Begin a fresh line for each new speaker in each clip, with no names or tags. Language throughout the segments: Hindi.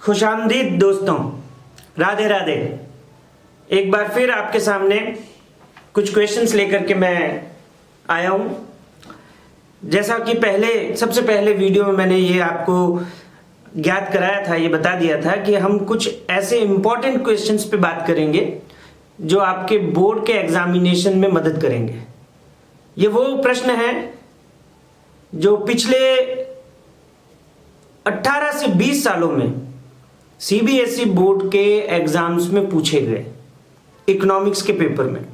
खुशामदीद दोस्तों, राधे राधे। एक बार फिर आपके सामने कुछ क्वेश्चंस लेकर के मैं आया हूं। जैसा कि सबसे पहले वीडियो में मैंने ये आपको ज्ञात कराया था, ये बता दिया था कि हम कुछ ऐसे इंपॉर्टेंट क्वेश्चंस पे बात करेंगे जो आपके बोर्ड के एग्जामिनेशन में मदद करेंगे। ये वो प्रश्न है जो पिछले 18 से 20 सालों में सीबीएसई बोर्ड के एग्जाम्स में पूछे गए इकोनॉमिक्स के पेपर में।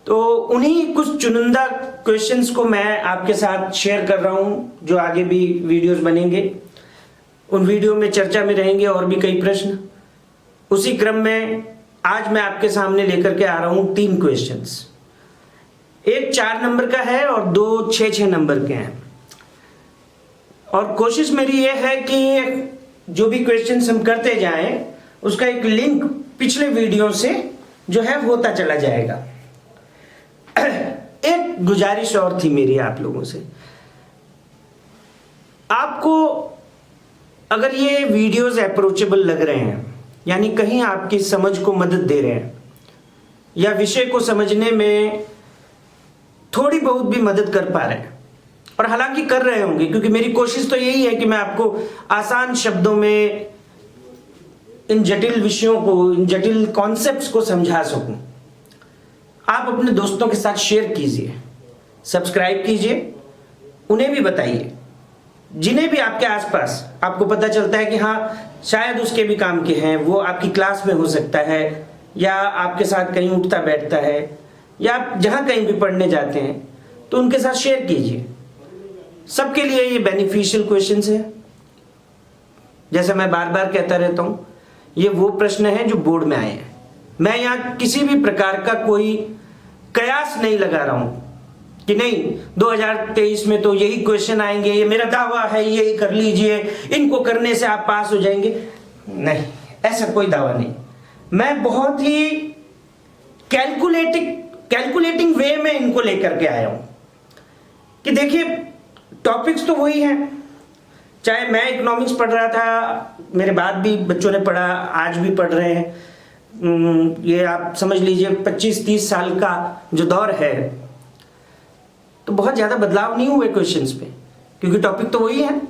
तो उन्हीं कुछ चुनिंदा क्वेश्चंस को मैं आपके साथ शेयर कर रहा हूं, जो आगे भी वीडियोस बनेंगे। उन वीडियो में चर्चा में रहेंगे और भी कई प्रश्न। उसी क्रम में आज मैं आपके सामने लेकर के आ रहा हूं 3 क्वेश्चंस। एक 4 नंबर का है और 2 6 नंबर के हैं। और कोशिश मेरी यह है कि जो भी क्वेश्चंस हम करते जाएं उसका एक लिंक पिछले वीडियो से जो है होता चला जाएगा। एक गुजारिश और थी मेरी आप लोगों से, आपको अगर ये वीडियोस अप्रोचेबल लग रहे हैं, यानी कहीं आपकी समझ को मदद दे रहे हैं या विषय को समझने में थोड़ी बहुत भी मदद कर पा रहे हैं, और हालांकि कर रहे होंगे, क्योंकि मेरी कोशिश तो यही है कि मैं आपको आसान शब्दों में इन जटिल विषयों को, इन जटिल कॉन्सेप्ट्स को समझा सकूं। आप अपने दोस्तों के साथ शेयर कीजिए, सब्सक्राइब कीजिए, उन्हें भी बताइए। जिन्हें भी आपके आसपास आपको पता चलता है कि हाँ शायद उसके भी काम के हैं, वो आपकी क्लास में हो सकता है या आपके साथ कहीं उठता बैठता है या आप जहां कहीं भी पढ़ने जाते हैं, तो उनके साथ शेयर कीजिए। सबके लिए ये बेनिफिशियल क्वेश्चंस है। जैसा मैं बार बार कहता रहता हूं, ये वो प्रश्न है जो बोर्ड में आए हैं। मैं यहां किसी भी प्रकार का कोई कयास नहीं लगा रहा हूं कि नहीं 2023 में तो यही क्वेश्चन आएंगे, ये मेरा दावा है, यही कर लीजिए, इनको करने से आप पास हो जाएंगे। नहीं, ऐसा कोई दावा नहीं। मैं बहुत ही कैलकुलेटिंग वे में इनको लेकर के आया हूं कि देखिए टॉपिक्स तो वही हैं। चाहे मैं इकोनॉमिक्स पढ़ रहा था, मेरे बाद भी बच्चों ने पढ़ा, आज भी पढ़ रहे हैं। ये आप समझ लीजिए 25-30 साल का जो दौर है, तो बहुत ज्यादा बदलाव नहीं हुए क्वेश्चंस पे, क्योंकि टॉपिक तो वही है।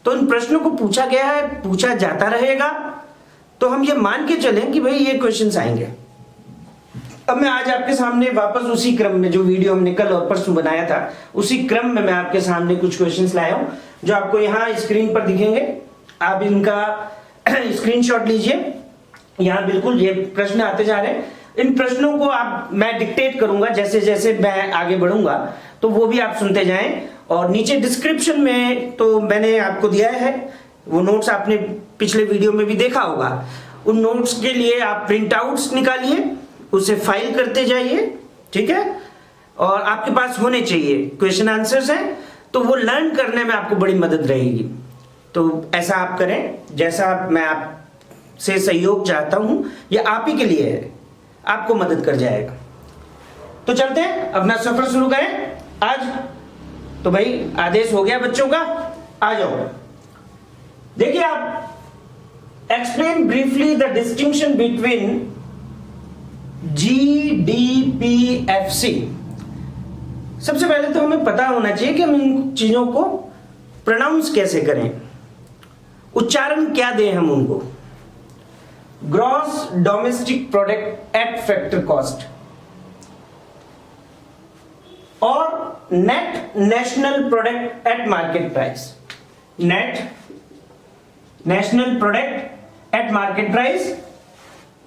तो इन प्रश्नों को पूछा गया है, पूछा जाता रहेगा, तो हम ये मान के चलें कि भाई ये क्वेश्चंस आएंगे। अब मैं आज आपके सामने वापस उसी क्रम में, जो वीडियो हमने कल और परसों बनाया था, उसी क्रम में मैं आपके सामने कुछ क्वेश्चंस लाया हूं जो आपको यहां स्क्रीन पर दिखेंगे। आप इनका स्क्रीनशॉट लीजिए। यहां बिल्कुल ये प्रश्न आते जा रहे हैं। इन प्रश्नों को मैं डिक्टेट करूंगा जैसे जैसे मैं आगे बढ़ूंगा, तो वो भी आप सुनते जाएं। और नीचे डिस्क्रिप्शन में तो मैंने आपको दिया है, वो नोट्स आपने पिछले वीडियो में भी देखा होगा। उन नोट्स के लिए आप प्रिंट आउट्स निकालिए, उसे फाइल करते जाइए, ठीक है। और आपके पास होने चाहिए क्वेश्चन आंसर्स हैं, तो वो लर्न करने में आपको बड़ी मदद रहेगी। तो ऐसा आप करें, जैसा मैं आपसे सहयोग चाहता हूं, ये आप ही के लिए है, आपको मदद कर जाएगा। तो चलते हैं, अपना सफर शुरू करें आज। तो भाई आदेश हो गया बच्चों का, आ जाओ। देखिए, आप explain briefly the distinction between GDPFC। सबसे पहले तो हमें पता होना चाहिए कि हम इन चीजों को प्रोनाउंस कैसे करें, उच्चारण क्या दें हम उनको। Gross domestic product at factor cost और net national product at market price. Net national product at market price,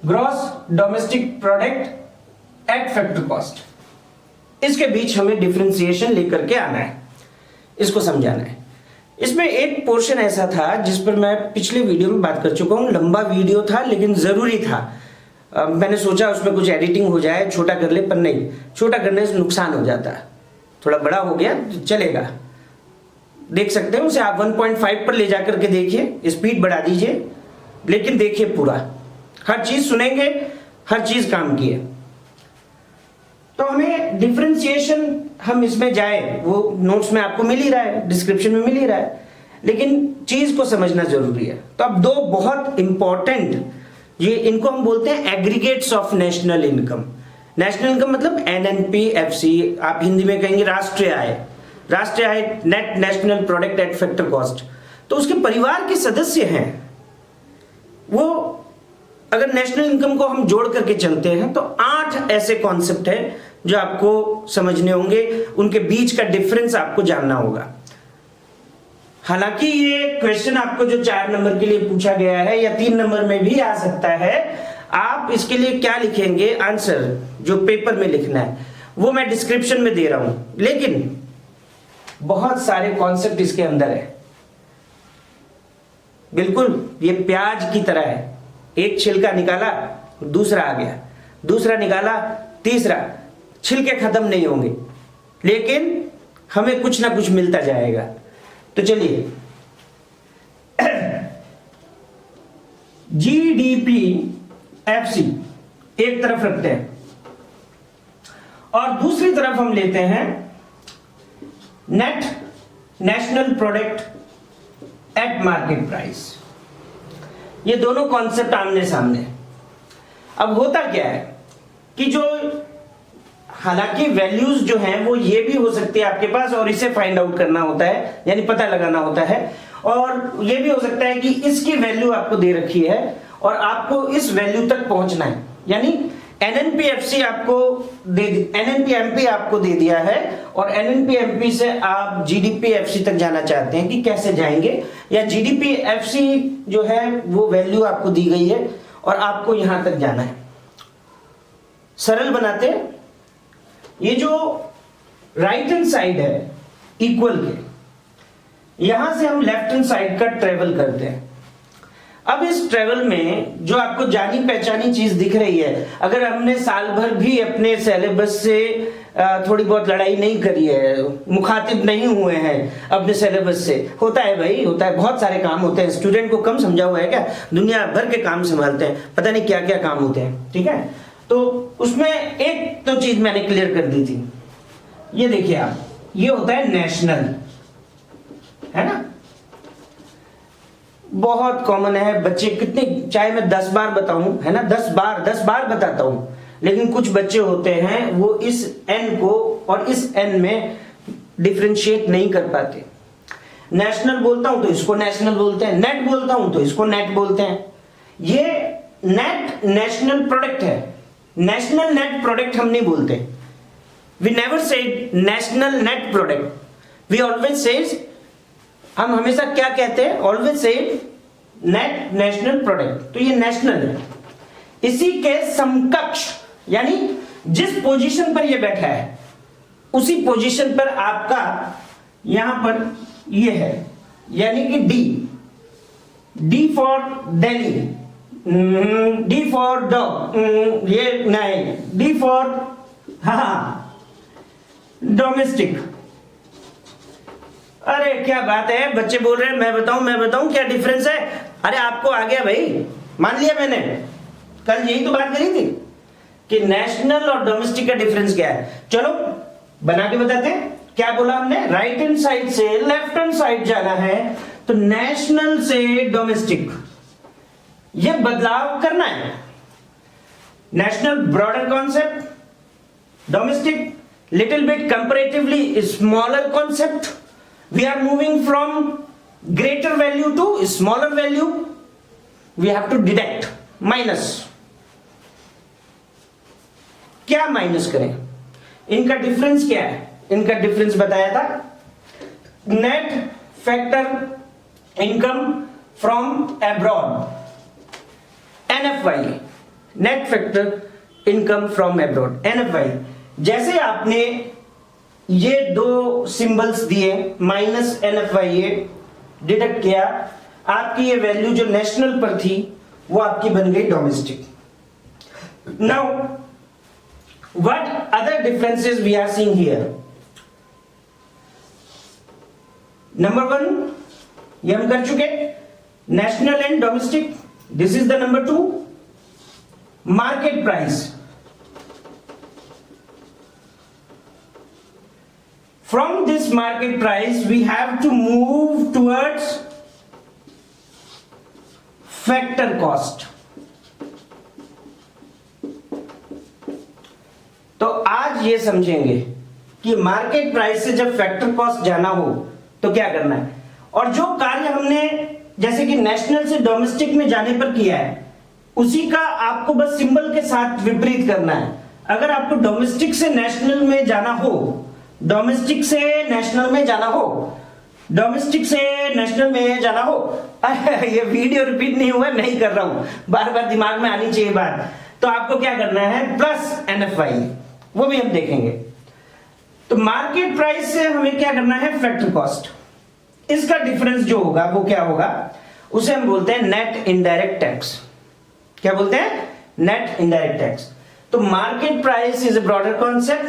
gross domestic product at factor cost. इसके बीच हमें डिफरेंशिएशन लेकर के आना है, इसको समझाना है। इसमें एक पोर्शन ऐसा था जिस पर मैं पिछले वीडियो में बात कर चुका हूं। लंबा वीडियो था लेकिन जरूरी था। मैंने सोचा उसमें कुछ एडिटिंग हो जाए, छोटा कर ले, पर नहीं, छोटा करने से नुकसान हो जाता है। थोड़ा बड़ा हो गया तो चलेगा, देख सकते हैं उसे आप 1.5 पर ले जाकर के देखिए, स्पीड बढ़ा दीजिए, लेकिन देखिए पूरा, हर चीज सुनेंगे, हर चीज काम की है। तो हमें डिफरेंशिएशन, हम इसमें जाए, वो नोट्स में आपको मिल ही रहा है, डिस्क्रिप्शन में मिल ही रहा है। लेकिन चीज को समझना जरूरी है। तो अब दो बहुत इंपॉर्टेंट, ये इनको हम बोलते हैं aggregates of national income. National income मतलब एनएनपीएफसी, आप हिंदी में कहेंगे राष्ट्रीय आय। राष्ट्रीय आय net national product at factor cost. तो उसके परिवार के सदस्य हैं वो, अगर नेशनल इनकम को हम जोड़ करके चलते हैं तो 8 ऐसे कॉन्सेप्ट हैं जो आपको समझने होंगे, उनके बीच का डिफरेंस आपको जानना होगा। हालांकि ये क्वेश्चन आपको जो 4 नंबर के लिए पूछा गया है या 3 नंबर में भी आ सकता है, आप इसके लिए क्या लिखेंगे आंसर, जो पेपर में लिखना है वो मैं डिस्क्रिप्शन में दे रहा हूं, लेकिन बहुत सारे कॉन्सेप्ट इसके अंदर है। बिल्कुल ये प्याज की तरह है, एक छिलका निकाला दूसरा आ गया, दूसरा निकाला तीसरा, छिलके खत्म नहीं होंगे लेकिन हमें कुछ ना कुछ मिलता जाएगा। तो चलिए जीडीपी एफसी एक तरफ रखते हैं और दूसरी तरफ हम लेते हैं net national product at market price. ये दोनों कॉन्सेप्ट आमने सामने। अब होता क्या है कि जो, हालांकि वैल्यूज जो हैं वो ये भी हो सकती है आपके पास और इसे फाइंड आउट करना होता है, यानी पता लगाना होता है, और ये भी हो सकता है कि इसकी वैल्यू आपको दे रखी है और आपको इस वैल्यू तक पहुंचना है, यानी एनएनपीएफसी आपको एनएनपीएमपी आपको दे दिया है और एनएनपीएमपी से आप जीडीपीएफसी तक जाना चाहते हैं कि कैसे जाएंगे, या जीडीपीएफसी जो है वो वैल्यू आपको दी गई है और आपको यहां तक जाना है। सरल बनाते हैं, ये जो राइट हैंड साइड है इक्वल के, यहां से हम लेफ्ट हैंड साइड का ट्रेवल करते हैं। अब इस ट्रेवल में जो आपको जानी पहचानी चीज दिख रही है, अगर हमने साल भर भी अपने सिलेबस से थोड़ी बहुत लड़ाई नहीं करी है, मुखातिब नहीं हुए हैं अपने सिलेबस से, होता है भाई, होता है, बहुत सारे काम होते हैं। स्टूडेंट को कम समझा हुआ है क्या? दुनिया भर के काम संभालते हैं, पता नहीं क्या क्या काम होते हैं, ठीक है। तो उसमें एक तो चीज मैंने क्लियर कर दी थी, ये देखिए आप, ये होता है नेशनल, है ना, बहुत कॉमन है। बच्चे कितने, चाहे मैं 10 बार बताऊं, है ना, 10 बार बताता हूं, लेकिन कुछ बच्चे होते हैं वो इस एन को और इस एन में डिफरेंशिएट नहीं कर पाते। नेशनल बोलता हूं तो इसको नेशनल बोलते हैं, नेट बोलता हूं तो इसको नेट बोलते हैं। ये नेट नेशनल प्रोडक्ट है, नेशनल नेट प्रोडक्ट हम नहीं बोलते। We never said national net product, we always says, हम हमेशा क्या कहते हैं, always said net national product. तो ये नेशनल है, इसी के समकक्ष, यानी जिस पोजीशन पर ये बैठा है उसी पोजीशन पर आपका यहां पर ये है, यानी कि D for Delhi, D for dog, ये नहीं, डी फॉर डोमेस्टिक। अरे क्या बात है, बच्चे बोल रहे हैं मैं बताऊं क्या डिफरेंस है। अरे आपको आ गया भाई, मान लिया मैंने, कल यही तो बात करी थी कि नेशनल और डोमेस्टिक का डिफरेंस क्या है। चलो बना के बताते हैं। क्या बोला हमने, राइट हैंड साइड से लेफ्ट हैंड साइड जाना है, तो नेशनल से डोमेस्टिक, ये बदलाव करना है। National broader concept, domestic little bit comparatively smaller concept. We are moving from greater value to smaller value. We have to deduct, minus. क्या माइनस करें, इनका डिफरेंस क्या है? इनका डिफरेंस बताया था, net factor income from abroad, NFI, net factor income from abroad, NFI। जैसे आपने ये दो सिंबल्स दिए, माइनस NFI, ये डिडक्ट किया, आपकी ये वैल्यू जो नेशनल पर थी वो आपकी बन गई domestic. Now what other differences we are seeing here? Number 1 ये हम कर चुके, national and domestic. This is the number 2, market price from this market price we have to move towards factor cost. तो आज ये समझेंगे कि मार्केट प्राइस से जब फैक्टर कॉस्ट जाना हो तो क्या करना है, और जो कार्य हमने जैसे कि नेशनल से डोमेस्टिक में जाने पर किया है उसी का आपको बस सिंबल के साथ विपरीत करना है। अगर आपको डोमेस्टिक से नेशनल में जाना हो, डोमेस्टिक से नेशनल में जाना हो, डोमेस्टिक से नेशनल में जाना हो, ये वीडियो रिपीट नहीं हुआ, नहीं कर रहा हूं, बार बार दिमाग में आनी चाहिए बात। तो आपको क्या करना है, प्लस NFI, वो भी हम देखेंगे। तो मार्केट प्राइस से हमें क्या करना है, फैक्टर कॉस्ट, इसका डिफरेंस जो होगा वो क्या होगा, उसे हम बोलते हैं नेट इनडायरेक्ट टैक्स। क्या बोलते हैं, नेट इनडायरेक्ट टैक्स। तो market price is a broader concept,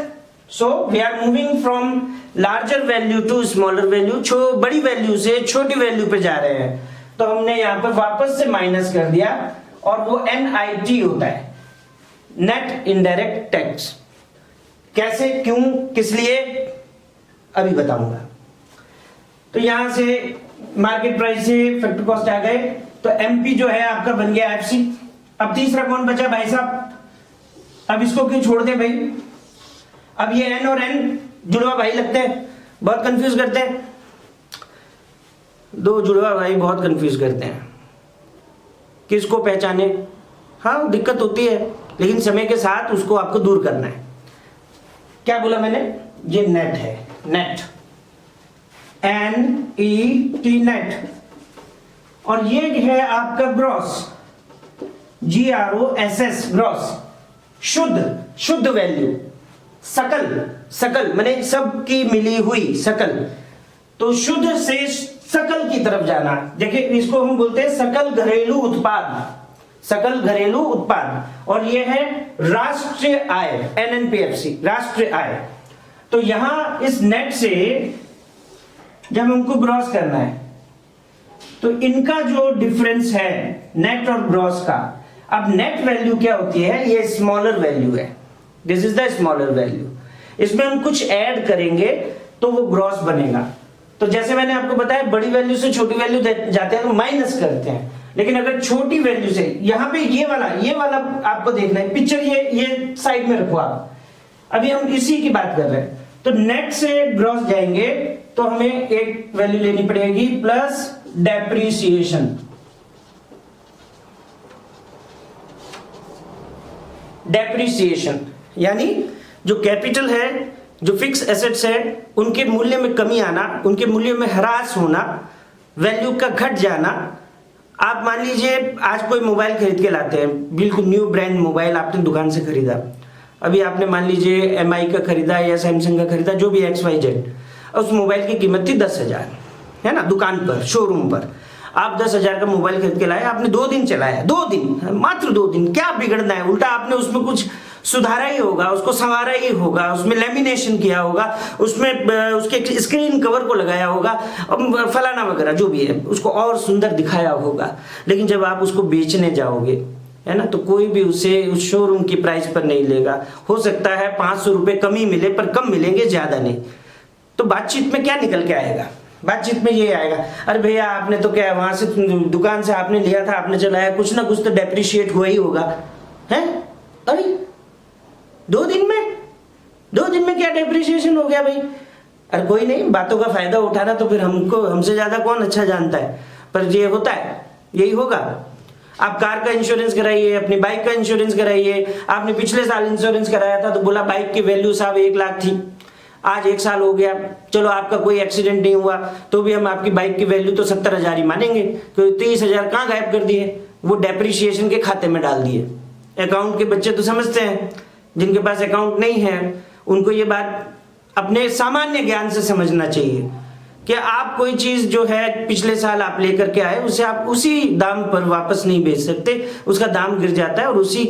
so we are moving from larger value to smaller value, बड़ी वैल्यू से छोटी वैल्यू पे जा रहे हैं। तो हमने यहां पर वापस से माइनस कर दिया और वो NIT होता है, नेट इनडायरेक्ट टैक्स। कैसे, क्यों, किस लिए, अभी बताऊंगा। तो यहां से मार्केट प्राइस से फैक्टर कॉस्ट आ गए, तो MP जो है आपका बन गया FC। अब तीसरा कौन बचा भाई साहब, अब इसको क्यों छोड़ दे भाई, अब ये N और N जुड़वा भाई लगते हैं, बहुत कंफ्यूज करते हैं, दो जुड़वा भाई बहुत कंफ्यूज करते हैं, किसको पहचाने। हाँ दिक्कत होती है, लेकिन समय के साथ उसको आपको दूर करना है। क्या बोला मैंने, ये नेट है, नेट, NET, नेट, और ये है आपका ग्रॉस, GROSS, ग्रॉस, शुद्ध वैल्यू, सकल माने सब की मिली हुई सकल। तो शुद्ध से सकल की तरफ जाना, देखिए इसको हम बोलते हैं सकल घरेलू उत्पाद, सकल घरेलू उत्पाद, और ये है राष्ट्रीय आय, NNPFC, राष्ट्रीय आय। तो यहां इस नेट से जब हमको ग्रॉस करना है तो इनका जो डिफरेंस है नेट और ग्रॉस का, अब नेट वैल्यू क्या होती है, ये स्मॉलर वैल्यू है, this is the smaller value. इसमें हम कुछ ऐड करेंगे तो वो ग्रॉस बनेगा। तो जैसे मैंने आपको बताया बड़ी वैल्यू से छोटी वैल्यू जाते हैं तो माइनस करते हैं, लेकिन अगर छोटी वैल्यू से, यहां पे ये वाला आपको देखना है, पिक्चर ये साइड में रखो आप, अभी हम इसी की बात कर रहे हैं। तो नेट से ग्रॉस जाएंगे तो हमें एक वैल्यू लेनी पड़ेगी, प्लस डेप्रिसिएशन। डेप्रिसिएशन यानी जो कैपिटल है, जो फिक्स एसेट्स है, उनके मूल्य में कमी आना, उनके मूल्य में ह्रास होना, वैल्यू का घट जाना। आप मान लीजिए आज कोई मोबाइल खरीद के लाते हैं, बिल्कुल न्यू ब्रांड मोबाइल आपने दुकान से खरीदा, अभी आपने मान लीजिए MI का खरीदा या सैमसंग का खरीदा, जो भी XYZ, उस मोबाइल की कीमत थी 10,000, है ना, दुकान पर, शोरूम पर। आप 10,000 का मोबाइल खरीद के लाए, आपने 2 दिन चलाया, 2 दिन, मात्र 2 दिन, क्या बिगड़ना है, उल्टा आपने उसमें कुछ सुधारा ही होगा, उसको संवारा ही होगा, उसमें लेमिनेशन किया होगा, उसमें उसके स्क्रीन कवर को लगाया होगा, फलाना वगैरह जो भी है, उसको और सुंदर दिखाया होगा। लेकिन जब आप उसको बेचने जाओगे, है ना, तो कोई भी उसे उस शोरूम की प्राइस पर नहीं लेगा। हो सकता है 500 रुपए कम ही मिले, पर कम मिलेंगे, ज्यादा नहीं। तो बातचीत में क्या निकल के आएगा, बातचीत में ये आएगा, अरे भैया आपने तो क्या वहां से दुकान से आपने लिया था, आपने चलाया, कुछ ना कुछ तो डेप्रिशिएट हुआ ही होगा, है। अरे 2 दिन में क्या डेप्रिसिएशन हो गया भाई। अरे कोई नहीं, बातों का फायदा उठाना तो फिर हमसे ज्यादा कौन अच्छा जानता है, पर ये होता है, यही होगा। आप कार का इंश्योरेंस कराइए, अपनी बाइक का इंश्योरेंस कराइए, आपने पिछले साल इंश्योरेंस कराया था तो बोला बाइक की वैल्यू साहब 1 लाख थी, आज 1 साल हो गया, चलो आपका कोई एक्सीडेंट नहीं हुआ तो भी हम आपकी बाइक की वैल्यू तो 70,000 ही मानेंगे, तो 30,000 कहाँ गायब कर दिए, वो डेप्रिसिएशन के खाते में डाल दिए। अकाउंट के बच्चे तो समझते हैं, जिनके पास अकाउंट नहीं है उनको ये बात अपने सामान्य ज्ञान से समझना चाहिए कि आप कोई चीज जो है पिछले साल आप लेकर के आए, उसे आप उसी दाम पर वापस नहीं बेच सकते, उसका दाम गिर जाता है और उसी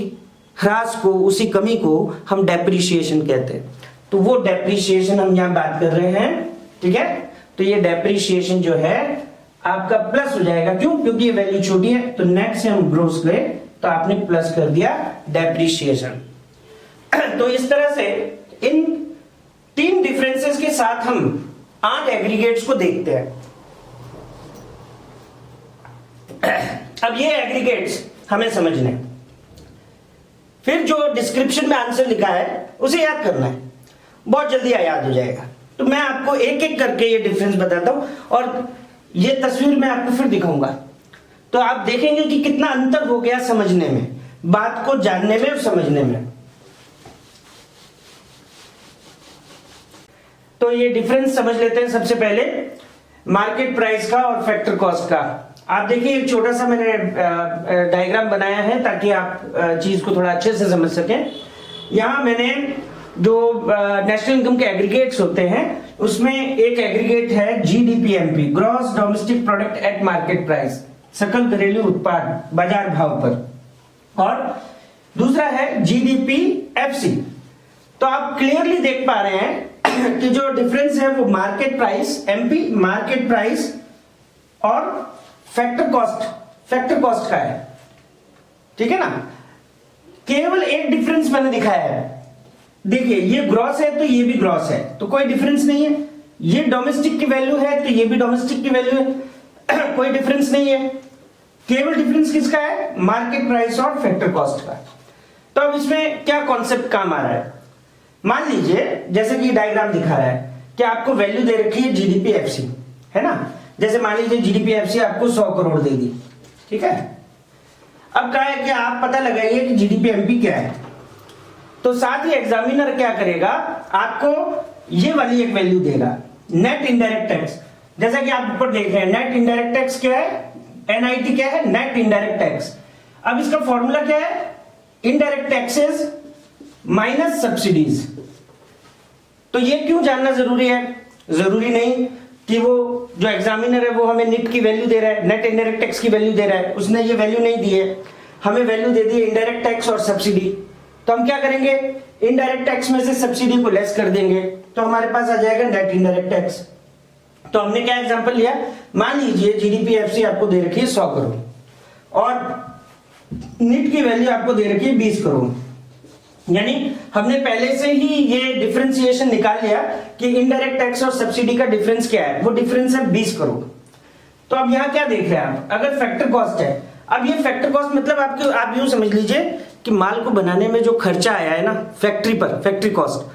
ह्रास को, उसी कमी को हम डेप्रिसिएशन कहते हैं। तो वो डेप्रिसिएशन हम यहाँ बात कर रहे हैं, ठीक है। तो ये डेप्रिसिएशन जो है आपका प्लस हो जाएगा, क्यों, क्योंकि ये वैल्यू छोटी है। तो नेट से हम ग्रोस गए तो आपने प्लस कर दिया डेप्रिसिएशन। तो इस तरह से इन 3 डिफरेंसेस के साथ हम 8 एग्रीगेट्स को देखते हैं। अब ये एग्रीगेट्स हमें समझने हैं, फिर जो डिस्क्रिप्शन में आंसर लिखा है उसे याद करना है, बहुत जल्दी याद हो जाएगा। तो मैं आपको एक एक करके ये डिफरेंस बताता हूं और ये तस्वीर मैं आपको फिर दिखाऊंगा, तो आप देखेंगे कि कितना अंतर हो गया समझने में, बात को जानने में और समझने में। तो ये डिफरेंस समझ लेते हैं। सबसे पहले मार्केट प्राइस का और फैक्टर कॉस्ट का। आप देखिए एक छोटा सा मैंने डायग्राम बनाया है ताकि आप चीज को थोड़ा अच्छे से समझ सकें। यहां मैंने जो नेशनल इनकम के एग्रीगेट्स होते हैं उसमें एक एग्रीगेट है जीडीपीएमपी, gross domestic product at market price, सकल घरेलू उत्पाद बाजार भाव पर, और दूसरा है जीडीपीएफसी। तो आप क्लियरली देख पा रहे हैं कि जो डिफरेंस है वो market price MP, market price और फैक्टर कॉस्ट का है, ठीक है ना। केवल एक डिफरेंस मैंने दिखाया है, देखिए ये ग्रॉस है तो ये भी ग्रॉस है, तो कोई डिफरेंस नहीं है। ये डोमेस्टिक की वैल्यू है तो ये भी डोमेस्टिक की वैल्यू है, कोई डिफरेंस नहीं है। केवल डिफरेंस किसका है? मार्केट प्राइस और फैक्टर कॉस्ट का। तो अब इसमें क्या कॉन्सेप्ट काम आ रहा है? मान लीजिए जैसे कि डायग्राम दिखा रहा है कि आपको वैल्यू दे रखी है जीडीपीएफसी, है ना। जैसे मान लीजिए जीडीपीएफसी आपको 100 करोड़ दे दी, ठीक है। अब कहा है कि आप पता लगाइए कि जीडीपीएमपी क्या है। तो साथ ही एग्जामिनर क्या करेगा, आपको ये वाली एक वैल्यू देगा, नेट इनडायरेक्ट टैक्स। जैसा कि आप ऊपर देख रहे हैं, नेट इनडायरेक्ट टैक्स क्या है, एनआईटी क्या है, नेट इनडायरेक्ट टैक्स। अब इसका फॉर्मूला क्या है, इनडायरेक्ट टैक्सेस माइनस सब्सिडीज। तो ये क्यों जानना जरूरी है? जरूरी नहीं कि वो जो एग्जामिनर है वो हमें नेट की वैल्यू दे रहा है, नेट इनडायरेक्ट टैक्स की वैल्यू दे रहा है, उसने ये वैल्यू नहीं दी है, हमें वैल्यू दे दी है इनडायरेक्ट टैक्स और सब्सिडी। तो हम क्या करेंगे, इनडायरेक्ट टैक्स में से सब्सिडी को लेस कर देंगे, तो हमारे पास आ जाएगा नेट इनडायरेक्ट टैक्स। तो हमने क्या एग्जांपल लिया, मान लीजिए जीडीपीएफसी आपको दे रखी है 100 करोड़ और नेट की वैल्यू आपको दे रखी है 20 करोड़, यानी हमने पहले से ही ये डिफरेंशिएशन निकाल लिया कि इनडायरेक्ट टैक्स और सब्सिडी का डिफरेंस क्या है, वो डिफरेंस है 20 करोड़। तो अब यहां क्या देख रहे हैं आप, अगर फैक्टर कॉस्ट है, अब ये फैक्टर कॉस्ट मतलब आप यूं समझ लीजिए कि माल को बनाने में जो खर्चा आया है ना फैक्ट्री पर, फैक्ट्री कॉस्ट,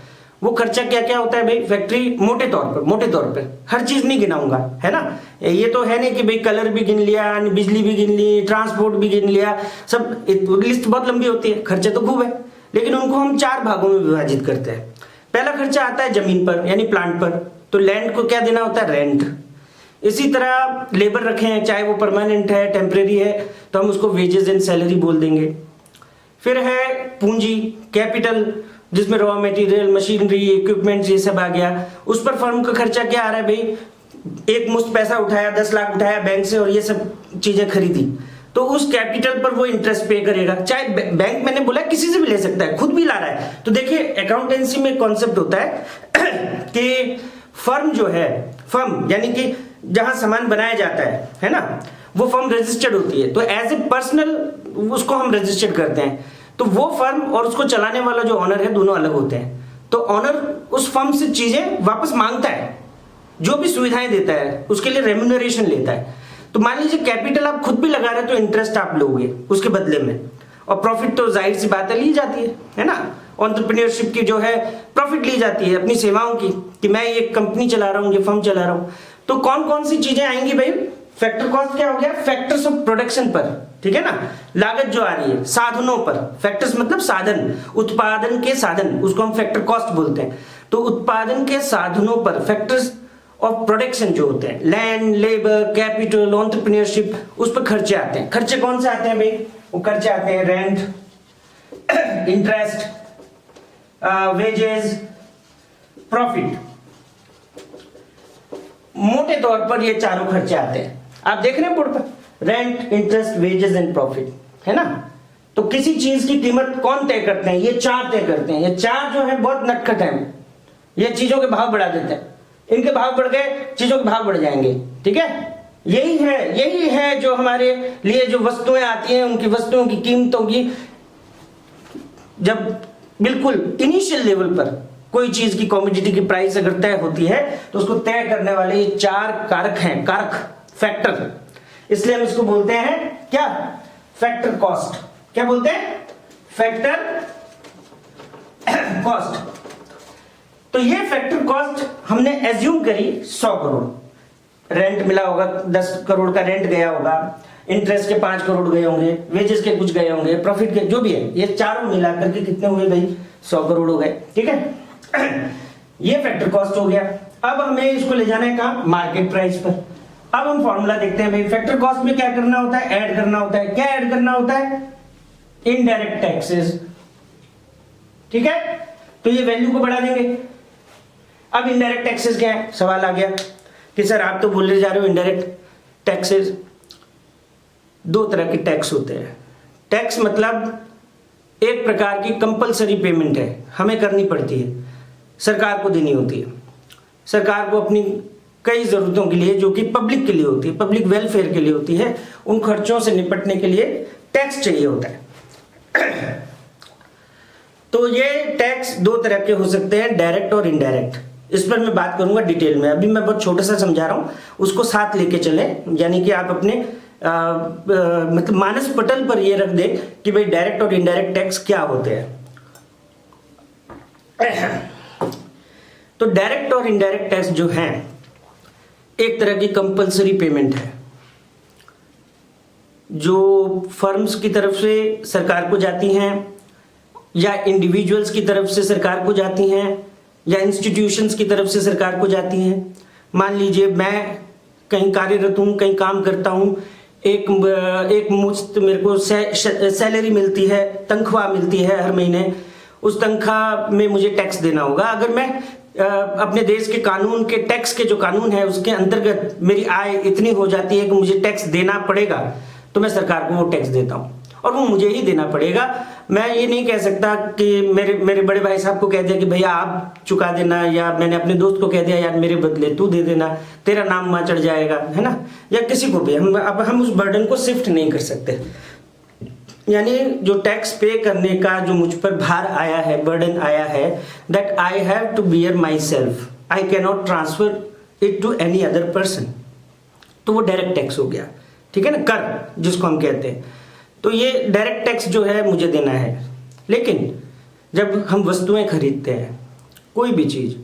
वो खर्चा क्या क्या होता है भाई। फैक्ट्री मोटे तौर पर हर चीज नहीं गिनाऊंगा, है ना। ये तो है नहीं कि भाई कलर भी गिन लिया, बिजली भी गिन ली, ट्रांसपोर्ट भी गिन लिया, सब लिस्ट बहुत लंबी होती है, खर्चे तो खूब है, लेकिन उनको हम 4 भागों में विभाजित करते हैं। पहला खर्चा आता है जमीन पर यानी प्लांट पर, तो लैंड को क्या देना होता है, रेंट। इसी तरह लेबर रखे हैं, चाहे वो परमानेंट है टेम्परेरी है, तो हम उसको वेजेस एंड सैलरी बोल देंगे। फिर है पूंजी, कैपिटल, जिसमें रॉ मटेरियल, मशीनरी, इक्विपमेंट ये सब आ गया। उस पर फर्म का खर्चा क्या आ रहा है भाई, एक मुश्त पैसा उठाया, 10 लाख उठाया बैंक से और ये सब चीजें खरीदी, तो उस कैपिटल पर वो इंटरेस्ट पे करेगा। चाहे बैंक, मैंने बोला किसी से भी ले सकता है, खुद भी ला रहा है। तो देखिए अकाउंटेंसी में कॉन्सेप्ट होता है कि फर्म जो है, फर्म यानी कि जहां सामान बनाया जाता है ना, वो फर्म रजिस्टर्ड होती है, तो एज ए पर्सनल उसको हम रजिस्टर्ड करते हैं। तो वो फर्म और उसको चलाने वाला जो ऑनर है दोनों अलग होते हैं। तो ऑनर उस फर्म से चीजें वापस मांगता है, जो भी सुविधाएं देता है उसके लिए रेम्यूनरेशन लेता है। तो मान लीजिए कैपिटल आप खुद भी लगा रहे हो तो इंटरेस्ट आप लोगे उसके बदले में, और प्रॉफिट तो जाहिर सी बात है ली जाती है ना। एंटरप्रेन्योरशिप की जो है प्रॉफिट ली जाती है अपनी सेवाओं की, कि मैं ये कंपनी चला रहा हूँ, ये फर्म चला रहा हूँ। तो कौन कौन सी चीजें आएंगी भाई, फैक्टर कॉस्ट क्या हो गया, फैक्टर्स ऑफ प्रोडक्शन पर, ठीक है ना, लागत जो आ रही है साधनों पर। फैक्टर्स मतलब साधन, उत्पादन के साधन, उसको हम फैक्टर कॉस्ट बोलते हैं। तो उत्पादन के साधनों पर फैक्टर्स ऑफ प्रोडक्शन जो होते हैं, लैंड, लेबर, कैपिटल, एंटरप्रेन्योरशिप, उस पर खर्चे आते हैं। खर्चे कौन से आते हैं भाई, वो खर्चे आते हैं रेंट, इंटरेस्ट, वेजेस, प्रॉफिट। मोटे तौर पर ये चारों खर्चे आते हैं, आप देख रहे हैं बोर्ड पर, rent, interest, wages and profit, है ना। तो किसी चीज की कीमत कौन तय करते हैं, ये 4 तय करते हैं। ये 4 जो है बहुत नटखट हैं, ये चीजों के भाव बढ़ा देते हैं, इनके भाव बढ़ गए चीजों के भाव बढ़ जाएंगे, ठीक है। यही है जो हमारे लिए जो वस्तुएं आती हैं, उनकी वस्तुओं की कीमतों की जब बिल्कुल इनिशियल लेवल पर कोई चीज की कमोडिटी की प्राइस अगर तय होती है तो उसको तय करने वाले ये 4 कारक हैं, कारक, फैक्टर, इसलिए हम इसको बोलते हैं क्या, फैक्टर कॉस्ट। क्या बोलते हैं, फैक्टर कॉस्ट। तो ये फैक्टर कॉस्ट हमने एज्यूम करी 100 करोड़, रेंट मिला होगा, 10 करोड़ का रेंट गया होगा, इंटरेस्ट के 5 करोड़ गए होंगे, वेजेस के कुछ गए होंगे, प्रॉफिट के जो भी है, ये चारों मिला करके कितने हुए भाई, 100 करोड़ हो गए। ठीक है, ये फैक्टर कॉस्ट हो गया। अब हमें इसको ले जाना है कहां, मार्केट प्राइस पर। अब हम फॉर्मूला देखते हैं भाई, फैक्टर कॉस्ट में क्या करना होता है, ऐड करना होता है। क्या ऐड करना होता है, इनडायरेक्ट टैक्सेस। ठीक है, तो ये वैल्यू को बढ़ा देंगे। अब इनडायरेक्ट टैक्सेस क्या है, सवाल आ गया कि सर आप तो बोलने जा रहे हो इनडायरेक्ट टैक्सेस। 2 तरह के टैक्स होते हैं। टैक्स मतलब एक प्रकार की कंपलसरी पेमेंट है, हमें करनी पड़ती है, सरकार को देनी होती है। सरकार को अपनी कई जरूरतों के लिए, जो कि पब्लिक के लिए होती है, पब्लिक वेलफेयर के लिए होती है, उन खर्चों से निपटने के लिए टैक्स चाहिए होता है। तो ये टैक्स 2 तरह के हो सकते हैं, डायरेक्ट और इनडायरेक्ट। इस पर मैं बात करूंगा डिटेल में, अभी मैं बहुत छोटा सा समझा रहा हूं, उसको साथ लेके चले, यानी कि आप अपने मतलब मानस पटल पर ये रख दे कि भाई डायरेक्ट और इनडायरेक्ट टैक्स क्या होते हैं। तो डायरेक्ट और इनडायरेक्ट टैक्स जो हैं, एक तरह की कंपलसरी पेमेंट है जो फर्म्स की तरफ से सरकार को जाती हैं, या इंडिविजुअल्स की तरफ से सरकार को जाती हैं, या इंस्टीट्यूशंस की तरफ से सरकार को जाती हैं। मान लीजिए मैं कहीं कार्यरत हूं, कहीं काम करता हूं, एक मुश्त मेरे को सैलरी मिलती है, तनख्वाह मिलती है हर महीने, उस तनख्वाह में मुझे टैक्स देना होगा। अगर मैं अपने देश के कानून के, टैक्स के जो कानून है उसके अंतर्गत मेरी आय इतनी हो जाती है कि मुझे टैक्स देना पड़ेगा, तो मैं सरकार को वो टैक्स देता हूँ और वो मुझे ही देना पड़ेगा। मैं ये नहीं कह सकता कि मेरे बड़े भाई साहब को कह दिया कि भैया आप चुका देना, या मैंने अपने दोस्त को कह दिया यार मेरे बदले तू दे देना, तेरा नाम वहां चढ़ जाएगा, है ना, या किसी को भी। हम उस बर्डन को शिफ्ट नहीं कर सकते। यानी जो टैक्स पे करने का जो मुझ पर भार आया है, बर्डन आया है, that I have to bear myself, I cannot transfer it to any other person. तो वो डायरेक्ट टैक्स हो गया। ठीक है ना, कर जिसको हम कहते हैं। तो ये डायरेक्ट टैक्स जो है मुझे देना है। लेकिन जब हम वस्तुएं खरीदते हैं, कोई भी चीज़,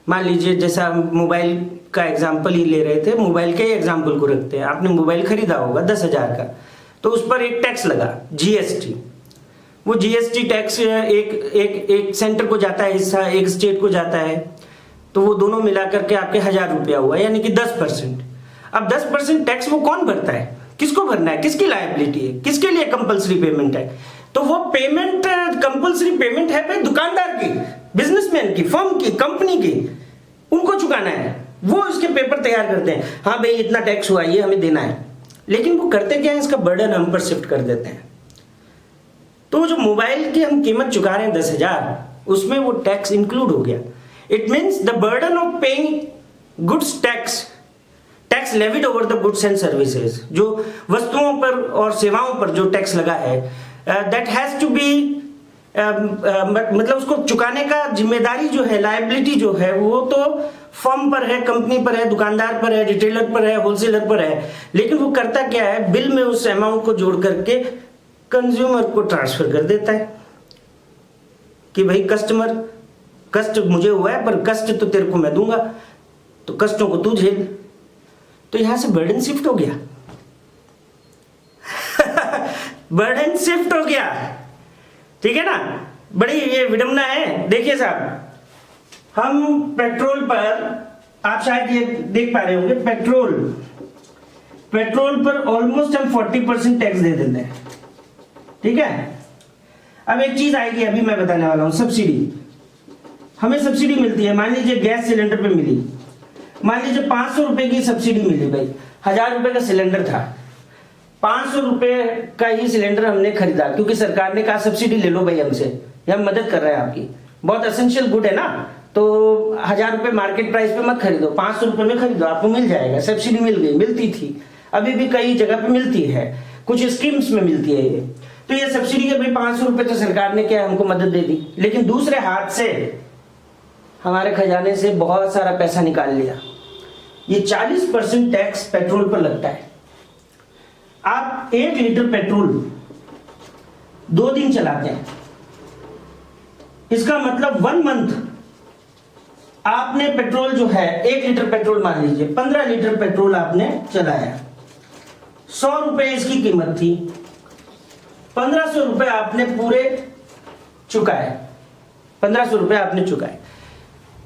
मान लीजिए जैसा हम मोबाइल का एग्जाम्पल ही ले रहे थे, मोबाइल के ही एग्जाम्पल को रखते हैं। आपने मोबाइल खरीदा होगा 10,000 का, तो उस पर एक टैक्स लगा, जीएसटी। वो जीएसटी टैक्स एक सेंटर को जाता है हिस्सा, एक स्टेट को जाता है, तो वो दोनों मिला करके आपके 1,000 रुपया हुआ, यानी कि 10%। अब 10% टैक्स वो कौन भरता है, किसको भरना है, किसकी लायबिलिटी है, किसके लिए कंपलसरी पेमेंट है? तो वो पेमेंट कंपलसरी पेमेंट है भाई दुकानदार की, बिजनेसमैन की, फर्म की, कंपनी की, उनको चुकाना है। वो इसके पेपर तैयार करते हैं, हाँ भाई इतना टैक्स हुआ, ये हमें देना है। लेकिन वो करते क्या है, इसका बर्डन हम पर शिफ्ट कर देते हैं। तो जो मोबाइल की हम कीमत चुका रहे हैं 10,000, उसमें वो टैक्स इंक्लूड हो गया। It means the burden of paying goods tax levied over the goods and services, जो वस्तुओं पर और सेवाओं पर जो टैक्स लगा है, दैट हैज टू बी, मतलब उसको चुकाने का जिम्मेदारी जो है, लायबिलिटी जो है, वो तो फर्म पर है, कंपनी पर है, दुकानदार पर है, रिटेलर पर है, होलसेलर पर है। लेकिन वो करता क्या है, बिल में उस अमाउंट को जोड़ करके कंज्यूमर को ट्रांसफर कर देता है कि भाई कस्टमर, कष्ट मुझे हुआ है पर कष्ट तो तेरे को मैं दूंगा, तो कष्टों को तू झेल। तो यहां से बर्डन शिफ्ट हो गया। बर्डन शिफ्ट हो गया, ठीक है ना। बड़ी ये विडंबना है। देखिए साहब, हम पेट्रोल पर, आप शायद ये देख पा रहे होंगे, पेट्रोल पर ऑलमोस्ट हम 40% टैक्स दे देते हैं, ठीक है। अब एक चीज आएगी, अभी मैं बताने वाला हूं, सब्सिडी। हमें सब्सिडी मिलती है, मान लीजिए गैस सिलेंडर पे मिली, मान लीजिए 500 रुपए की सब्सिडी मिली भाई, 1000 रुपए का सिलेंडर था, 500 रुपए का ही सिलेंडर हमने खरीदा, क्योंकि सरकार ने कहा सब्सिडी ले लो भाई हमसे, हम मदद कर रहे हैं आपकी, बहुत एसेंशियल गुड है ना, तो 1000 रुपए मार्केट प्राइस पे मत खरीदो, 500 रुपए में खरीदो, आपको मिल जाएगा। सब्सिडी मिल गई, मिलती थी, अभी भी कई जगह पे मिलती है, कुछ स्कीम्स में मिलती है ये। तो ये सब्सिडी के भाई 500 रुपए तो सरकार ने क्या हमको मदद दे दी। लेकिन दूसरे हाथ से हमारे खजाने से बहुत सारा पैसा निकाल लिया। ये 40% टैक्स पेट्रोल पर लगता है। आप 1 लीटर पेट्रोल 2 दिन चलाते हैं, इसका मतलब 1 मंथ आपने पेट्रोल जो है 1 लीटर पेट्रोल मान लीजिए 15 लीटर पेट्रोल आपने चलाया, 100 रुपए इसकी कीमत थी, 1500 रुपए आपने पूरे चुकाए, 1500 रुपए आपने चुकाए,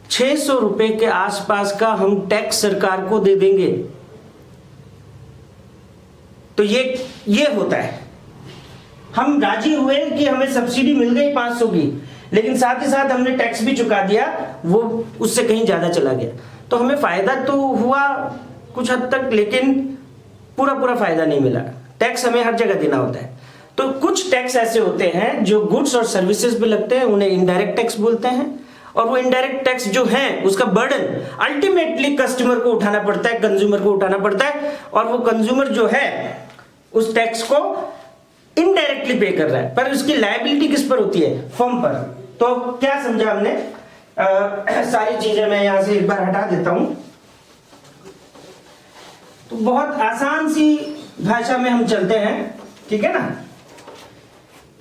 600 रुपए के आसपास का हम टैक्स सरकार को दे देंगे। तो ये होता है। हम राजी हुए कि हमें सब्सिडी मिल गई 500 की, लेकिन साथ ही साथ हमने टैक्स भी चुका दिया, वो उससे कहीं ज्यादा चला गया। तो हमें फायदा तो हुआ कुछ हद तक, लेकिन पूरा फायदा नहीं मिला। टैक्स हमें हर जगह देना होता है। तो कुछ टैक्स ऐसे होते हैं जो गुड्स और सर्विसेज पे लगते हैं, उन्हें इनडायरेक्ट टैक्स बोलते हैं। और वो इनडायरेक्ट टैक्स जो है उसका बर्डन अल्टीमेटली कस्टमर को उठाना पड़ता है, कंज्यूमर को उठाना पड़ता है, और वो कंज्यूमर जो है उस टैक्स को इनडायरेक्टली पे कर रहा है, पर उसकी लायबिलिटी किस पर होती है? फर्म पर। तो क्या समझा हमने? सारी चीजें मैं यहां से एक बार हटा देता हूं। तो बहुत आसान सी भाषा में हम चलते हैं, ठीक है ना?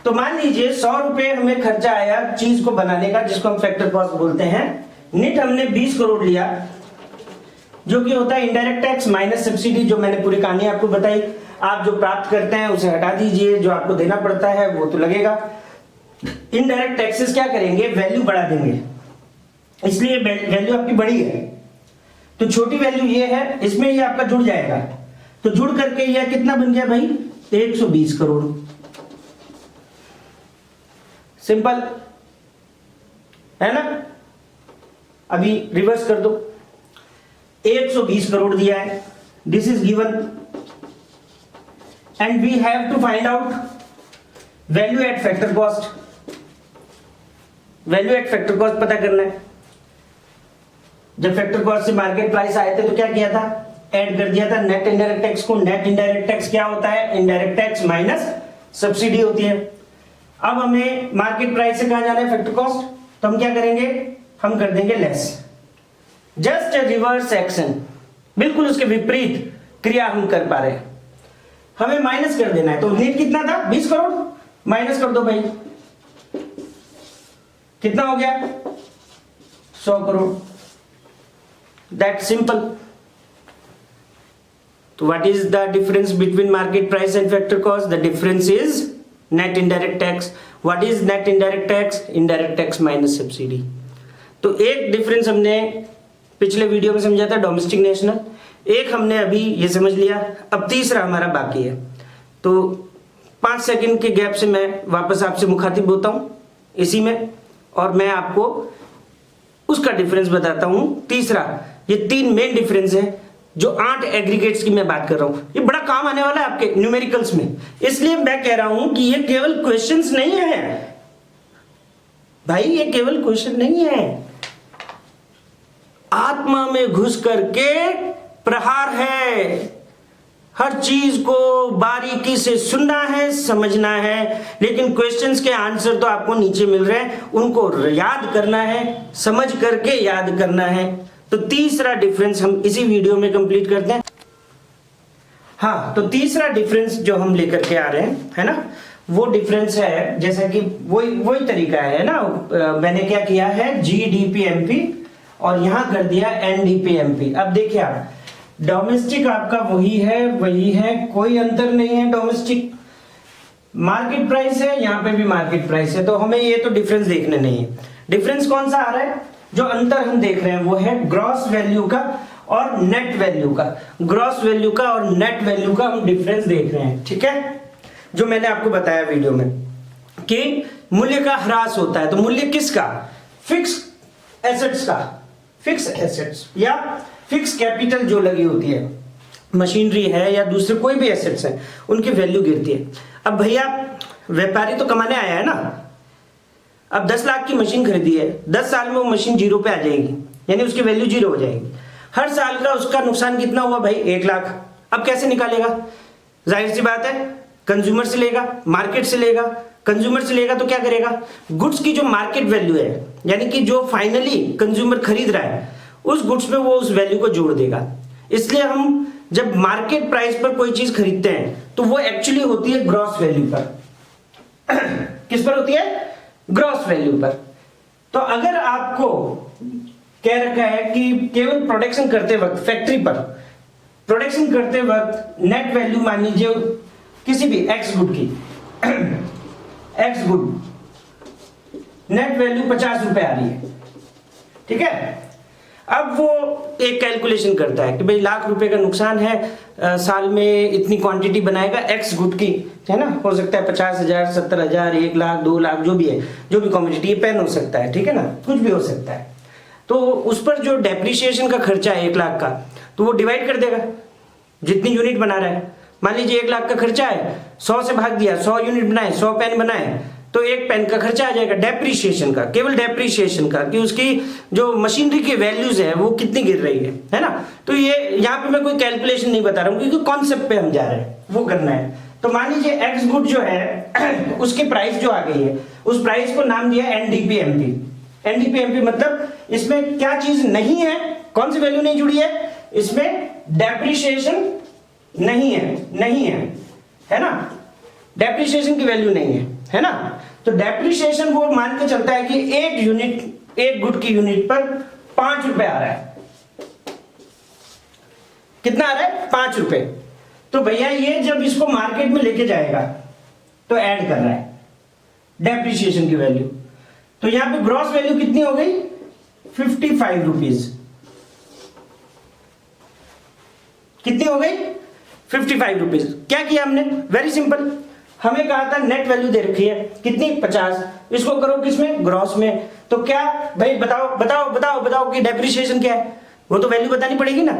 तो मान लीजिए 100 रुपए हमें खर्चा आया चीज को बनाने का, जिसको हम फैक्टर कॉस्ट बोलते हैं। निट हमने 20 करोड़ लिया, जो कि होता है इनडायरेक्ट टैक्स माइनस सब्सिडी, जो मैंने पूरी कहानी आपको बताई। आप जो प्राप्त करते हैं उसे हटा दीजिए, जो आपको देना पड़ता है वो तो लगेगा। इनडायरेक्ट टैक्सेस क्या करेंगे? वैल्यू बढ़ा देंगे, इसलिए वैल्यू आपकी बड़ी है। तो छोटी वैल्यू ये है, इसमें ये आपका जुड़ जाएगा। तो जुड़ करके यह कितना बन गया भाई? 120 करोड़। सिंपल है ना? अभी रिवर्स कर दो, 120 करोड़ दिया है, this is given, and we have to find out value at factor cost. Value at factor cost पता करना है। जब फैक्टर कॉस्ट से मार्केट प्राइस आए थे तो क्या किया था? ऐड कर दिया था नेट इनडायरेक्ट टैक्स को। नेट इनडायरेक्ट टैक्स क्या होता है? इनडायरेक्ट टैक्स माइनस सब्सिडी होती है। अब हमें मार्केट प्राइस से कहां जाना है? Factor cost. तो हम क्या करेंगे? हम कर देंगे less. Just a reverse action, बिल्कुल उसके विपरीत क्रिया हम कर पा रहे हैं। हमें माइनस कर देना है। तो नेट कितना था? 20 करोड़। माइनस कर दो भाई, कितना हो गया? 100 करोड़। That simple. तो what is the difference between market price and factor cost? The difference is net indirect tax. What is net indirect tax? Indirect tax minus subsidy. तो एक डिफरेंस हमने पिछले वीडियो में समझा था, डोमेस्टिक नेशनल। एक हमने अभी ये समझ लिया, अब तीसरा हमारा बाकी है। तो 5 सेकंड के गैप से मैं वापस आपसे मुखातिब होता हूं इसी में, और मैं आपको उसका डिफरेंस बताता हूं। तीसरा, ये 3 मेन डिफरेंस है जो 8 एग्रीगेट्स की मैं बात कर रहा हूं। ये बड़ा काम आने वाला है आपके न्यूमेरिकल्स में, इसलिए मैं कह रहा हूं कि ये केवल क्वेश्चंस नहीं है भाई, ये केवल क्वेश्चन नहीं है, आत्मा में घुस करके प्रहार है। हर चीज को बारीकी से सुनना है, समझना है, लेकिन क्वेश्चंस के आंसर तो आपको नीचे मिल रहे हैं, उनको याद करना है, समझ करके याद करना है। तो तीसरा डिफरेंस हम इसी वीडियो में कंप्लीट करते हैं। हाँ, तो तीसरा डिफरेंस जो हम लेकर के आ रहे हैं, है ना, वो डिफरेंस है जैसा कि वही तरीका है ना। मैंने क्या किया है? GDP-MP और यहां कर दिया NDP-MP। अब देखिए आप, डोमेस्टिक आपका वही है, कोई अंतर नहीं है। डोमेस्टिक मार्केट प्राइस है, यहां पे भी मार्केट प्राइस है, तो हमें ये तो डिफरेंस देखने नहीं है। डिफरेंस कौन सा आ रहा है? जो अंतर हम देख रहे हैं वो है ग्रॉस वैल्यू का और नेट वैल्यू का। ग्रॉस वैल्यू का और नेट वैल्यू का हम डिफरेंस देख रहे हैं, ठीक है? जो मैंने आपको बताया वीडियो में कि मूल्य का ह्रास होता है। तो मूल्य किसका? फिक्स एसेट्स का, फिक्स एसेट्स या फिक्स कैपिटल जो लगी होती है, मशीनरी है या दूसरे कोई भी एसेट्स है, उनकी वैल्यू गिरती है। अब भैया व्यापारी तो कमाने आया है ना, अब 10 लाख की मशीन खरीदी है, 10 साल में वो मशीन 0 पे आ जाएगी, यानी उसकी वैल्यू 0 हो जाएगी। हर साल का उसका नुकसान कितना हुआ भाई? 1 लाख। अब कैसे निकालेगा? जाहिर सी बात है, कंज्यूमर से लेगा, मार्केट से लेगा, कंज्यूमर से लेगा तो क्या करेगा, गुड्स की जो मार्केट वैल्यू है, यानी कि जो फाइनली कंज्यूमर खरीद रहा है, उस गुड्स में वो उस वैल्यू को जोड़ देगा। इसलिए हम जब मार्केट प्राइस पर कोई चीज खरीदते हैं तो वो एक्चुअली होती है ग्रॉस वैल्यू पर। किस पर होती है, ग्रॉस वैल्यू पर। तो अगर आपको कह रखा है कि केवल प्रोडक्शन करते वक्त फैक्ट्री पर प्रोडक्शन करते वक्त नेट वैल्यू मान लीजिए किसी भी एक्स गुड की एक्स गुड नेट वैल्यू 50 रुपए आ रही है, ठीक है। अब वो एक कैलकुलेशन करता है कि भाई लाख रुपए का नुकसान है, साल में इतनी क्वांटिटी बनाएगा एक्स गुड की, है ना, हो सकता है 50,000, 70,000, 1 लाख, 2 लाख, जो भी है, जो भी क्वांटिटी, पेन हो सकता है, ठीक है ना, कुछ भी हो सकता है। तो उस पर जो डेप्रिसिएशन का खर्चा है 1 लाख का, तो वो डिवाइड कर देगा जितनी यूनिट बना रहा है। मान लीजिए 1 लाख का खर्चा है, 100 से भाग दिया, 100 यूनिट बनाए, 100 पेन बनाए, तो 1 पेन का खर्चा आ जाएगा डेप्रिसिएशन का, केवल डेप्रिसिएशन का, कि उसकी जो मशीनरी की वैल्यूज है वो कितनी गिर रही है ना। तो ये यहाँ पे मैं कोई कैलकुलेशन नहीं बता रहा हूँ, क्योंकि कॉन्सेप्ट पे हम जा रहे हैं, वो करना है। तो मान लीजिए एक्स गुड जो है उसकी प्राइस जो आ गई है, उस प्राइस को नाम दिया एनडीपीएमपी। एनडीपीएमपी मतलब इसमें क्या चीज नहीं है, कौन सी वैल्यू नहीं जुड़ी है, इसमें डेप्रिसिएशन नहीं है ना, डेप्रिसिएशन की वैल्यू नहीं है ना। तो डेप्रिसिएशन वो मान के चलता है कि एक गुड की यूनिट पर 5 रुपए आ रहा है। कितना आ रहा है, 5 रुपए। तो भैया ये जब इसको मार्केट में लेके जाएगा तो ऐड कर रहा है डेप्रिसिएशन की वैल्यू। तो यहां पे ग्रॉस वैल्यू कितनी हो गई, 55 रुपीज। कितनी हो गई, 55 रुपीज। क्या किया हमने, वेरी सिंपल, हमें कहा था नेट वैल्यू दे रखी है कितनी, 50, इसको करो किसमें, ग्रॉस में। तो क्या भाई बताओ बताओ बताओ बताओ कि डेप्रिसिएशन क्या है, वो तो वैल्यू बतानी पड़ेगी ना,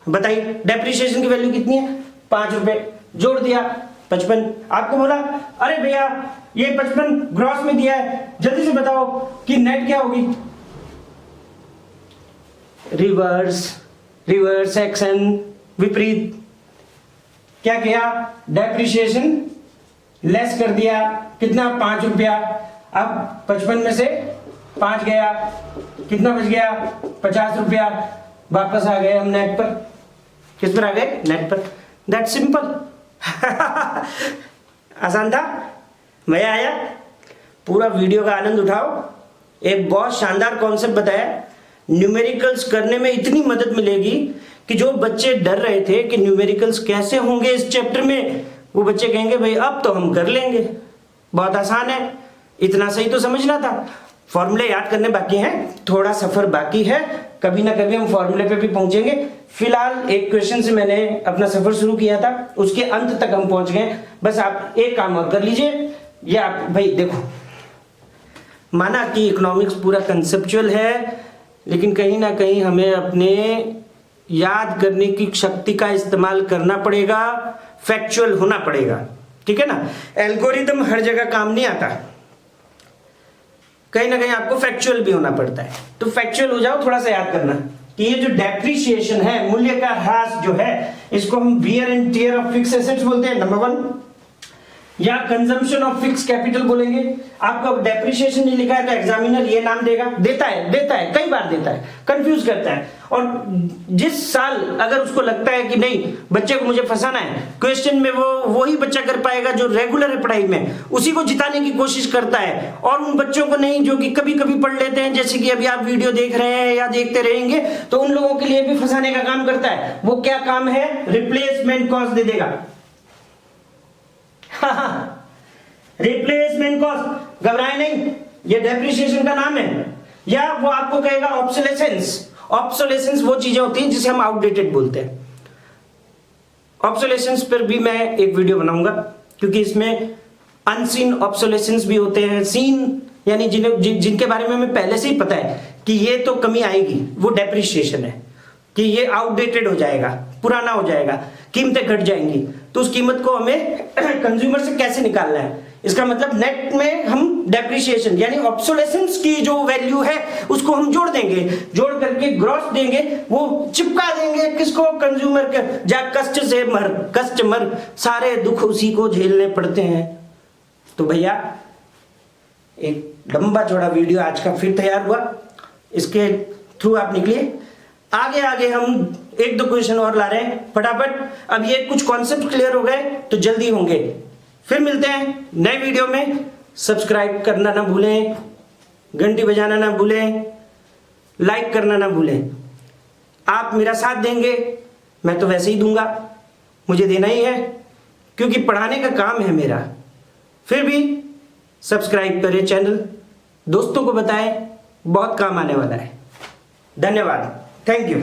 बताइए डेप्रिसिएशन की वैल्यू कितनी है, 5 रुपए। जोड़ दिया 55। आपको बोला अरे भैया ये 55 ग्रॉस में दिया है, जल्दी से बताओ कि नेट क्या होगी। रिवर्स एक्शन, विपरीत। क्या किया, डेप्रिसिएशन लेस कर दिया, कितना, 5 रुपया। अब 55 में से 5 गया, कितना बच गया, 50 रुपया। वापस आ गए हम नेट पर। किस पर आ गए, नेट पर। That simple. आसान था, मजा आया। पूरा वीडियो का आनंद उठाओ। एक बहुत शानदार कॉन्सेप्ट बताया, न्यूमेरिकल्स करने में इतनी मदद मिलेगी कि जो बच्चे डर रहे थे कि न्यूमेरिकल्स कैसे होंगे इस चैप्टर में, वो बच्चे कहेंगे भाई अब तो हम कर लेंगे, बहुत आसान है, इतना सही तो समझना था। फॉर्मूले याद करने बाकी हैं, थोड़ा सफर बाकी है, कभी ना कभी हम फॉर्मूले पे भी पहुंचेंगे। फिलहाल एक क्वेश्चन से मैंने अपना सफर शुरू किया था, उसके अंत तक हम पहुंच गए। बस आप एक काम और कर लीजिए, ये आप भाई देखो, माना कि इकोनॉमिक्स पूरा कंसेप्चुअल है, लेकिन कहीं ना कहीं हमें अपने याद करने की शक्ति का इस्तेमाल करना पड़ेगा, फैक्चुअल होना पड़ेगा, ठीक है ना। एल्गोरिदम हर जगह काम नहीं आता, कहीं ना कहीं आपको फैक्चुअल भी होना पड़ता है। तो फैक्चुअल हो जाओ, थोड़ा सा याद करना कि ये जो डेप्रिसिएशन है, मूल्य का ह्रास जो है, इसको हम wear and tear of fix assets बोलते हैं, नंबर 1, या कंजम्पशन ऑफ फिक्स कैपिटल बोलेंगे। आपको डेप्रिसिएशन नहीं लिखा है तो एग्जामिनर ये नाम देता है, कई बार देता है, कंफ्यूज करता है। और जिस साल अगर उसको लगता है कि नहीं बच्चे को मुझे फंसाना है क्वेश्चन में, वो वही बच्चा कर पाएगा जो रेगुलर है पढ़ाई में, उसी को जिताने की कोशिश करता है। और उन बच्चों को नहीं जो कि कभी कभी पढ़ लेते हैं, जैसे कि अभी आप वीडियो देख रहे हैं या देखते रहेंगे, तो उन लोगों के लिए भी फंसाने का काम करता है। वो क्या काम है, रिप्लेसमेंट कॉस्ट दे देगा। रिप्लेसमेंट कॉस्ट, घबराए नहीं, ये डेप्रिसिएशन का नाम है। या वो आपको कहेगा ऑब्सोलेसेंस। ऑब्सोलेसेंस वो चीजें होती हैं जिसे हम आउटडेटेड बोलते हैं। ऑब्सोलेसेंस पर भी मैं एक वीडियो बनाऊंगा, क्योंकि इसमें अनसीन ऑब्सोलेसेंस भी होते हैं। सीन यानी जिनके बारे में हमें पहले से ही पता है कि ये तो कमी आएगी, वो डेप्रिसिएशन है, कि ये आउटडेटेड हो जाएगा, पुराना हो जाएगा, कीमतें घट जाएंगी। तो उस कीमत को हमें कंज्यूमर से कैसे निकालना है, इसका मतलब नेट में हम डेप्रिसिएशन यानी ऑब्सोलेसेंस की जो वैल्यू है उसको हम जोड़ देंगे, जोड़ करके ग्रॉस देंगे, वो चिपका देंगे किसको, कंज्यूमर के। जा कष्ट से मर, कष्ट मर, सारे दुख उसी को झेलने पड़ते हैं। तो भैया एक लंबा चौड़ा वीडियो आज का फिर तैयार हुआ, इसके थ्रू आप निकलिए। आगे आगे हम 1-2 क्वेश्चन और ला रहे हैं फटाफट। अब ये कुछ कॉन्सेप्ट क्लियर हो गए तो जल्दी होंगे। फिर मिलते हैं नए वीडियो में। सब्सक्राइब करना ना भूलें, घंटी बजाना ना भूलें, लाइक करना ना भूलें। आप मेरा साथ देंगे, मैं तो वैसे ही दूंगा, मुझे देना ही है क्योंकि पढ़ाने का काम है मेरा। फिर भी सब्सक्राइब करें चैनल, दोस्तों को बताएं, बहुत काम आने वाला है। धन्यवाद, थैंक यू।